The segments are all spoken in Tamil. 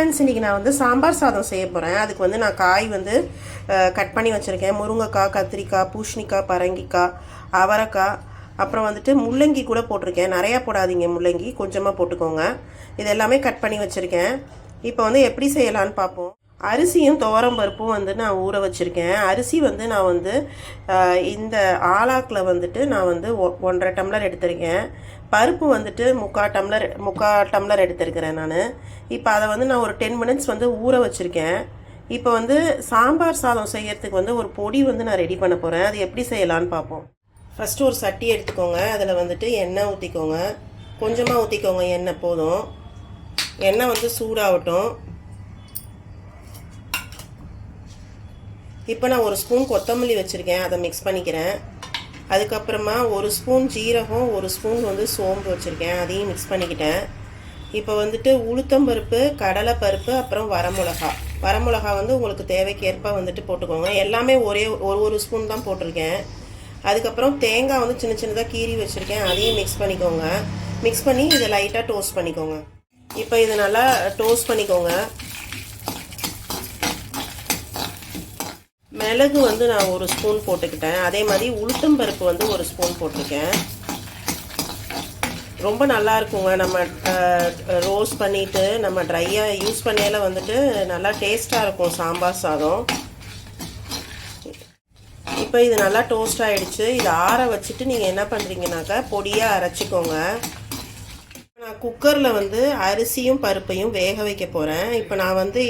ஃப்ரெண்ட்ஸ், இன்றைக்கி நான் வந்து சாம்பார் சாதம் செய்ய போகிறேன். அதுக்கு வந்து நான் காய் வந்து கட் பண்ணி வச்சுருக்கேன். முருங்கைக்காய், கத்திரிக்காய், பூசணிக்காய், பரங்கிக்காய், அவரைக்காய், அப்புறம் வந்துட்டு முள்ளங்கி கூட போட்டிருக்கேன். நிறையா போடாதீங்க, முள்ளங்கி கொஞ்சமாக போட்டுக்கோங்க. இது எல்லாமே கட் பண்ணி வச்சுருக்கேன். இப்போ வந்து எப்படி செய்யலான்னு பார்ப்போம். அரிசியும் துவரம் பருப்பும் வந்து நான் ஊற வச்சுருக்கேன். அரிசி வந்து நான் வந்து இந்த ஆளாக்கில் வந்துட்டு நான் வந்து 1.5 டம்ளர் எடுத்திருக்கேன். பருப்பு வந்துட்டு 3/4 டம்ளர் எடுத்திருக்கிறேன் நான். இப்போ அதை வந்து நான் ஒரு 10 மினிட்ஸ் வந்து ஊற வச்சுருக்கேன். இப்போ வந்து சாம்பார் சாதம் செய்யறதுக்கு வந்து ஒரு பொடி வந்து நான் ரெடி பண்ண போகிறேன். அது எப்படி செய்யலான்னு பார்ப்போம். ஃபஸ்ட்டு ஒரு சட்டி எடுத்துக்கோங்க. அதில் வந்துட்டு எண்ணெய் ஊற்றிக்கோங்க. கொஞ்சமாக ஊற்றிக்கோங்க, எண்ணெய் போதும். எண்ணெய் வந்து சூடாகட்டும். இப்போ நான் ஒரு ஸ்பூன் கொத்தமல்லி வச்சுருக்கேன், அதை மிக்ஸ் பண்ணிக்கிறேன். அதுக்கப்புறமா ஒரு ஸ்பூன் ஜீரகம், ஒரு ஸ்பூன் வந்து சோம்பு வச்சுருக்கேன், அதையும் மிக்ஸ் பண்ணிக்கிட்டேன். இப்போ வந்துட்டு உளுத்தம்பருப்பு, கடலைப்பருப்பு, அப்புறம் வரமிளகா வந்து உங்களுக்கு தேவைக்கேற்ப வந்துட்டு போட்டுக்கோங்க. எல்லாமே ஒரு ஸ்பூன் தான் போட்டிருக்கேன். அதுக்கப்புறம் தேங்காய் வந்து சின்ன சின்னதாக கீறி வச்சுருக்கேன், அதையும் மிக்ஸ் பண்ணிக்கோங்க. மிக்ஸ் பண்ணி இதை லைட்டாக டோஸ்ட் பண்ணிக்கோங்க. இப்போ இதை நல்லா டோஸ்ட் பண்ணிக்கோங்க. மிளகு வந்து நான் ஒரு ஸ்பூன் போட்டுக்கிட்டேன். அதே மாதிரி உளுத்தம்பருப்பு வந்து ஒரு ஸ்பூன் போட்டிருக்கேன். ரொம்ப நல்லா இருக்குங்க. நம்ம ரோஸ்ட் பண்ணிவிட்டு நம்ம ட்ரையாக யூஸ் பண்ணையில வந்துட்டு நல்லா டேஸ்ட்டாக இருக்கும் சாம்பார் சாதம். இப்போ இது நல்லா டோஸ்ட் ஆகிடுச்சு. இதை ஆற வச்சுட்டு நீங்கள் என்ன பண்ணுறீங்கனாக்கா பொடியாக அரைச்சிக்கோங்க. நான் குக்கரில் வந்து அரிசியும் பருப்பையும் வேக வைக்க போகிறேன். இப்போ நான் வந்து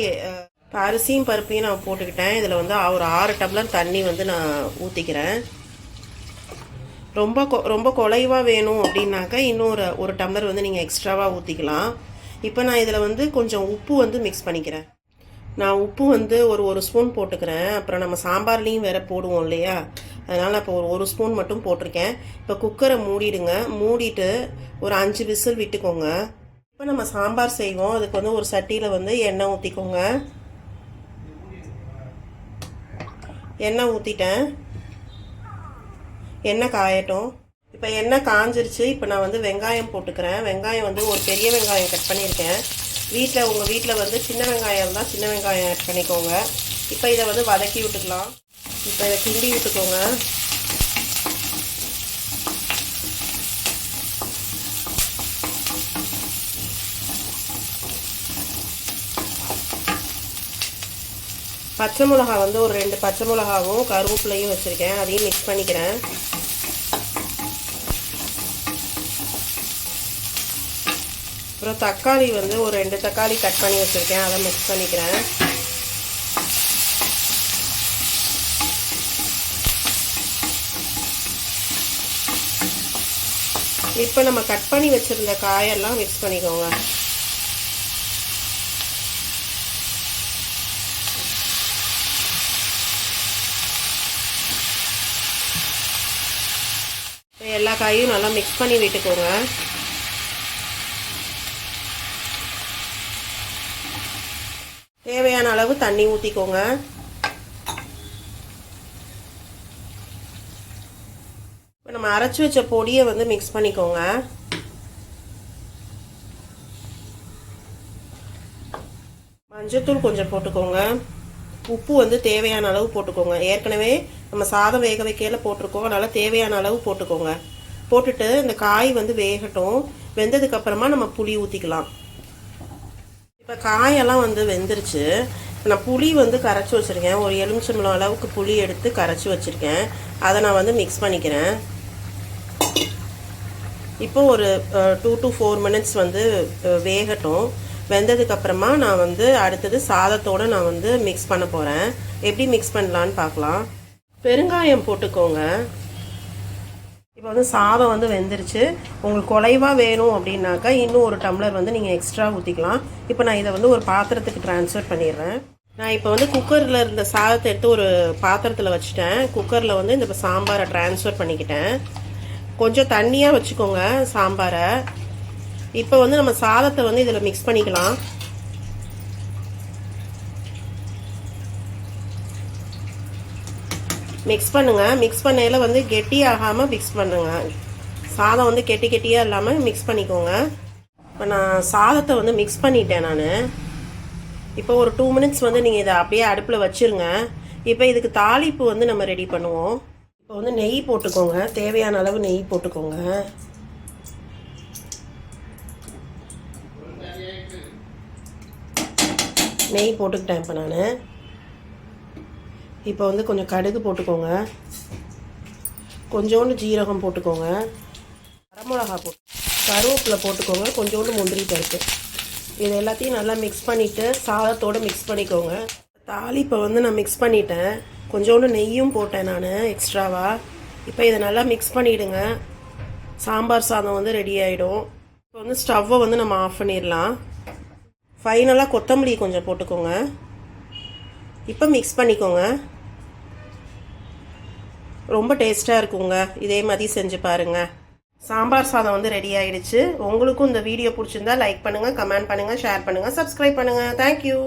அரிசியும் பருப்பையும் நான் போட்டுக்கிட்டேன். இதில் வந்து ஒரு 6 டம்ளர் தண்ணி வந்து நான் ஊற்றிக்கிறேன். ரொம்ப குலைவாக வேணும் அப்படின்னாக்கா இன்னும் ஒரு டம்ளர் வந்து நீங்கள் எக்ஸ்ட்ராவாக ஊற்றிக்கலாம். இப்போ நான் இதில் வந்து கொஞ்சம் உப்பு வந்து மிக்ஸ் பண்ணிக்கிறேன். நான் உப்பு வந்து ஒரு ஸ்பூன் போட்டுக்கிறேன். அப்புறம் நம்ம சாம்பார்லேயும் வேறு போடுவோம் இல்லையா, அதனால் நான் இப்போ ஒரு ஸ்பூன் மட்டும் போட்டிருக்கேன். இப்போ குக்கரை மூடிடுங்க. மூடிட்டு ஒரு 5 விசில் விட்டுக்கோங்க. இப்போ நம்ம சாம்பார் செய்வோம். அதுக்கு வந்து ஒரு சட்டியில் வந்து எண்ணெய் ஊற்றிக்கோங்க. எண்ணெய் ஊற்றிட்டேன். எண்ணெய் காயட்டும். இப்போ எண்ணெய் காஞ்சிருச்சு. இப்போ நான் வந்து வெங்காயம் போட்டுக்கிறேன். வெங்காயம் வந்து ஒரு பெரிய வெங்காயம் கட் பண்ணியிருக்கேன். உங்கள் வீட்டில் வந்து சின்ன வெங்காயம் இருந்தால் சின்ன வெங்காயம் ஆட் பண்ணிக்கோங்க. இப்போ இதை வந்து வதக்கி விட்டுக்கலாம். இப்போ இதை கிண்டி விட்டுக்கோங்க. பச்சை மிளகா வந்து ஒரு 2 பச்சை மிளகாவும் கருவேப்பிலையும் வச்சுருக்கேன், அதையும் மிக்ஸ் பண்ணிக்கிறேன். அப்புறம் தக்காளி வந்து ஒரு 2 தக்காளி கட் பண்ணி வச்சுருக்கேன், அதை மிக்ஸ் பண்ணிக்கிறேன். இப்போ நம்ம கட் பண்ணி வச்சுருந்த காயெல்லாம் மிக்ஸ் பண்ணிக்கோங்க. எல்லா காயும் நல்லா மிக்ஸ் பண்ணி விட்டுக்கோங்க. தேவையான அளவு தண்ணி ஊற்றிக்கோங்க. இப்போ நம்ம அரைச்சி வச்ச பொடியை வந்து மிக்ஸ் பண்ணிக்கோங்க. மஞ்சத்தூள் கொஞ்சம் போட்டுக்கோங்க. உப்பு வந்து தேவையான அளவு போட்டுக்கோங்க. ஏற்கனவே நம்ம சாதம் வேக வைக்கையில் போட்டிருக்கோம், அதனால் தேவையான அளவு போட்டுக்கோங்க. போட்டுட்டு இந்த காய் வந்து வேகட்டும். வெந்ததுக்கப்புறமா நம்ம புளி ஊற்றிக்கலாம். இப்போ காயெல்லாம் வந்து வெந்துருச்சு. நான் புளி வந்து கரைச்சி வச்சுருக்கேன். ஒரு எலுமிச்சம்பழம் அளவுக்கு புளி எடுத்து கரைச்சி வச்சுருக்கேன். அதை நான் வந்து மிக்ஸ் பண்ணிக்கிறேன். இப்போ ஒரு 2 to 4 மினிட்ஸ் வந்து வேகட்டும். வெந்ததுக்கப்புறமா நான் வந்து அடுத்தது சாதத்தோடு நான் வந்து மிக்ஸ் பண்ண போகிறேன். எப்படி மிக்ஸ் பண்ணலான்னு பார்க்கலாம். பெருங்காயம் போட்டுக்கோங்க. இப்போ வந்து சாதம் வந்து வெந்துருச்சு. உங்களுக்கு குலைவாக வேணும் அப்படின்னாக்கா இன்னும் ஒரு டம்ளர் வந்து நீங்கள் எக்ஸ்ட்ரா ஊற்றிக்கலாம். இப்போ நான் இதை வந்து ஒரு பாத்திரத்துக்கு ட்ரான்ஸ்ஃபர் பண்ணிடுறேன். நான் இப்போ வந்து குக்கரில் இருந்த சாதத்தை எடுத்து ஒரு பாத்திரத்தில் வச்சுட்டேன். குக்கரில் வந்து இந்த சாம்பாரை ட்ரான்ஸ்ஃபர் பண்ணிக்கிட்டேன். கொஞ்சம் தண்ணியாக வச்சுக்கோங்க சாம்பாரை. இப்போ வந்து நம்ம சாதத்தை வந்து இதில் மிக்ஸ் பண்ணிக்கலாம். மிக்ஸ் பண்ணுங்கள். மிக்ஸ் பண்ணையில் வந்து கெட்டியாகாமல் மிக்ஸ் பண்ணுங்கள். சாதம் வந்து கெட்டியாக இல்லாமல் மிக்ஸ் பண்ணிக்கோங்க. இப்போ நான் சாதத்தை வந்து மிக்ஸ் பண்ணிட்டேன். நான் இப்போ ஒரு 2 மினிட்ஸ் வந்து நீங்கள் இதை அப்படியே அடுப்பில் வச்சுருங்க. இப்போ இதுக்கு தாளிப்பு வந்து நம்ம ரெடி பண்ணுவோம். இப்போ வந்து நெய் போட்டுக்கோங்க, தேவையான அளவு நெய் போட்டுக்கோங்க. நெய் போட்டுக்கிட்டேன் இப்போ நான். இப்போ வந்து கொஞ்சம் கடுகு போட்டுக்கோங்க, கொஞ்சோண்டு ஜீரகம் போட்டுக்கோங்க, வரமிளகா போட்டு, கருவேப்பிலை போட்டுக்கோங்க, கொஞ்சோண்டு முந்திரி பருப்பு. இது எல்லாத்தையும் நல்லா மிக்ஸ் பண்ணிவிட்டு சாதத்தோடு மிக்ஸ் பண்ணிக்கோங்க. தாளிப்பை வந்து நான் மிக்ஸ் பண்ணிட்டேன், கொஞ்சோண்டு நெய்யும் போட்டேன் நான் எக்ஸ்ட்ராவாக. இப்போ இதை நல்லா மிக்ஸ் பண்ணிவிடுங்க. சாம்பார் சாதம் வந்து ரெடி ஆகிடும். இப்போ வந்து ஸ்டவ்வை வந்து நம்ம ஆஃப் பண்ணிடலாம். ஃபைனலாக கொத்தமல்லி கொஞ்சம் போட்டுக்கோங்க. இப்போ மிக்ஸ் பண்ணிக்கோங்க. ரொம்ப டேஸ்ட்டாக இருக்குங்க. இதே மாதிரி செஞ்சு பாருங்கள். சாம்பார் சாதம் வந்து ரெடி ஆகிடுச்சு. உங்களுக்கும் இந்த வீடியோ பிடிச்சிருந்தா லைக் பண்ணுங்கள், கமெண்ட் பண்ணுங்கள், ஷேர் பண்ணுங்கள், சப்ஸ்கிரைப் பண்ணுங்கள். தேங்க்யூ.